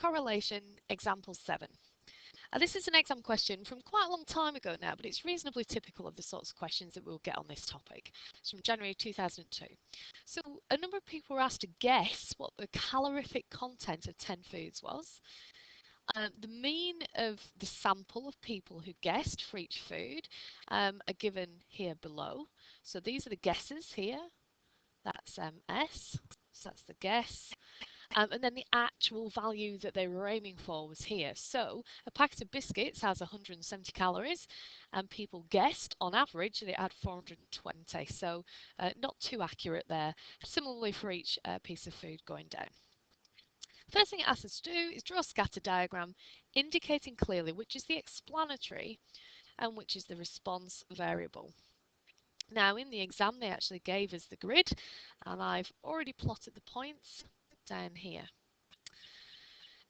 Correlation, example 7. This is an exam question from quite a long time ago now, but it's reasonably typical of the sorts of questions that we'll get on this topic. It's from January 2002. So a number of people were asked to guess what the calorific content of 10 foods was. The mean of the sample of people who guessed for each food are given here below. So these are the guesses here. That's S, so that's the guess. And then the actual value that they were aiming for was here. So a packet of biscuits has 170 calories, and people guessed on average that it had 420. So not too accurate there. Similarly for each piece of food going down. First thing it asks us to do is draw a scatter diagram indicating clearly which is the explanatory and which is the response variable. Now in the exam they actually gave us the grid, and I've already plotted the points down here.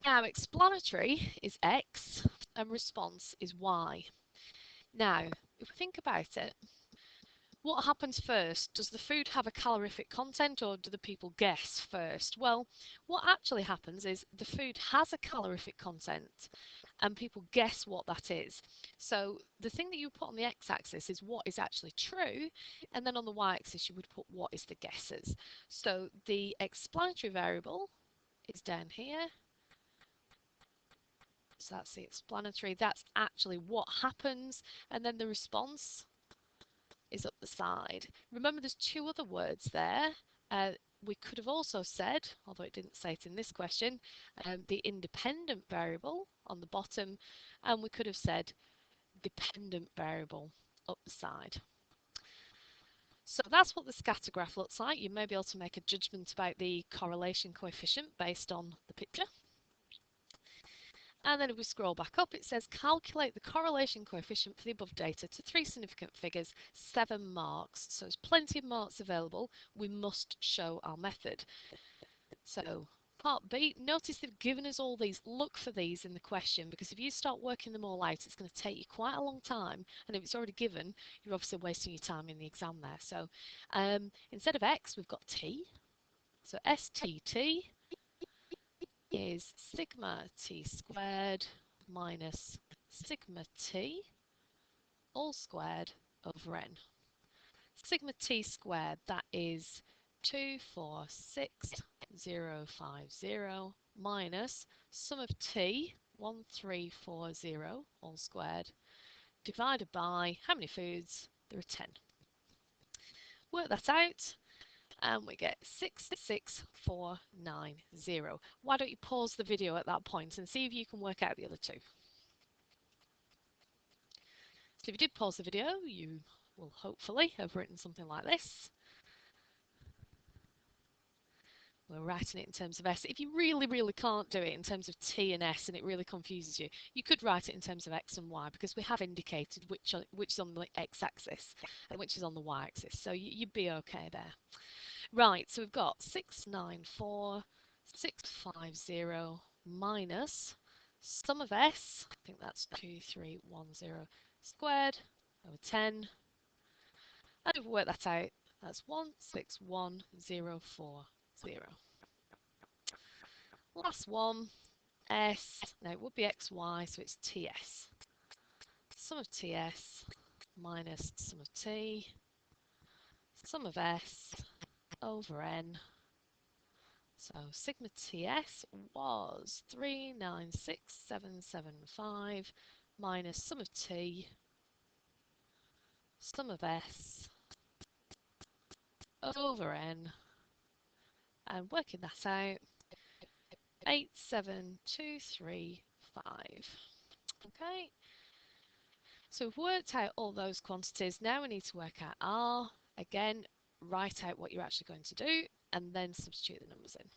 Now explanatory is X and response is Y. Now if we think about it, what happens first? Does the food have a calorific content, or do the people guess first? Well, what actually happens is the food has a calorific content and people guess what that is. So the thing that you put on the x-axis is what is actually true, and then on the y-axis you would put what is the guesses. So the explanatory variable is down here. So that's the explanatory, that's actually what happens, and then the response is up the side. Remember there's two other words there. We could have also said, although it didn't say it in this question, the independent variable on the bottom, and we could have said dependent variable up the side. So that's what the scatter graph looks like. You may be able to make a judgment about the correlation coefficient based on the picture. And then if we scroll back up, it says calculate the correlation coefficient for the above data to 3 significant figures, 7 marks. So there's plenty of marks available. We must show our method. So part B, notice they've given us all these. Look for these in the question, because if you start working them all out, it's going to take you quite a long time. And if it's already given, you're obviously wasting your time in the exam there. So instead of X, we've got T. So STT is sigma t squared minus sigma t all squared over n. Sigma t squared, that is 246,050 minus sum of t, 1340 all squared, divided by how many foods? There are 10. Work that out, and we get 66490. Why don't you pause the video at that point and see if you can work out the other two. So if you did pause the video, you will hopefully have written something like this. We're writing it in terms of S. If you really can't do it in terms of T and S and it really confuses you, you could write it in terms of X and Y, because we have indicated which is on the X-axis and which is on the Y-axis. So you'd be okay there. Right, so we've got 694,650 minus sum of S, I think that's 2310 squared over 10. And if we work that out, that's 161040. Last one, S, now it would be XY, so it's TS. Sum of TS minus sum of T, sum of S over N. So sigma TS was 396775 minus sum of T, sum of S over N, and working that out, 87235. Okay, so we've worked out all those quantities. Now we need to work out R. Again, write out what you're actually going to do and then substitute the numbers in.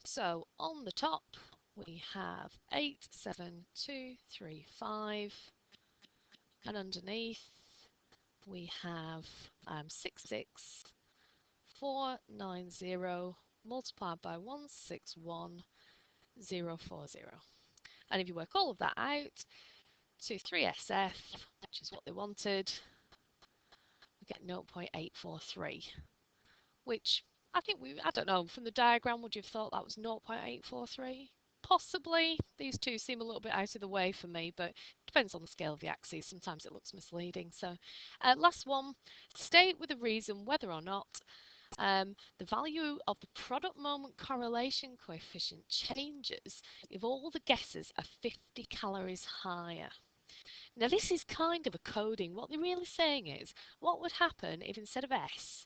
So on the top we have 87235, and underneath we have 66490 multiplied by 161040. And if you work all of that out to 3SF, which is what they wanted, we get 0.843, which I think I don't know, from the diagram, would you have thought that was 0.843? Possibly. These two seem a little bit out of the way for me, but it depends on the scale of the axes. Sometimes it looks misleading. So, last one, state with a reason whether or not the value of the product moment correlation coefficient changes if all the guesses are 50 calories higher. Now, this is kind of a coding. What they're really saying is, what would happen if instead of S,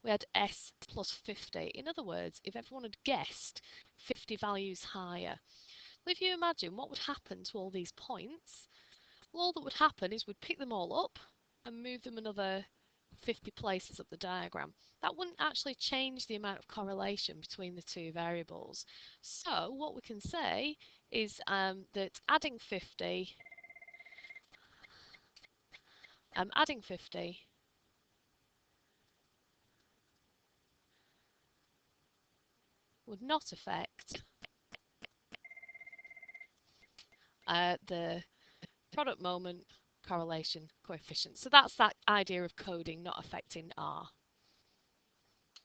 we had S plus 50? In other words, if everyone had guessed 50 values higher. Well, if you imagine what would happen to all these points, well, all that would happen is we'd pick them all up and move them another 50 places up the diagram. That wouldn't actually change the amount of correlation between the two variables. So what we can say is that adding 50 would not affect the product moment correlation coefficient. So that's that idea of coding not affecting R.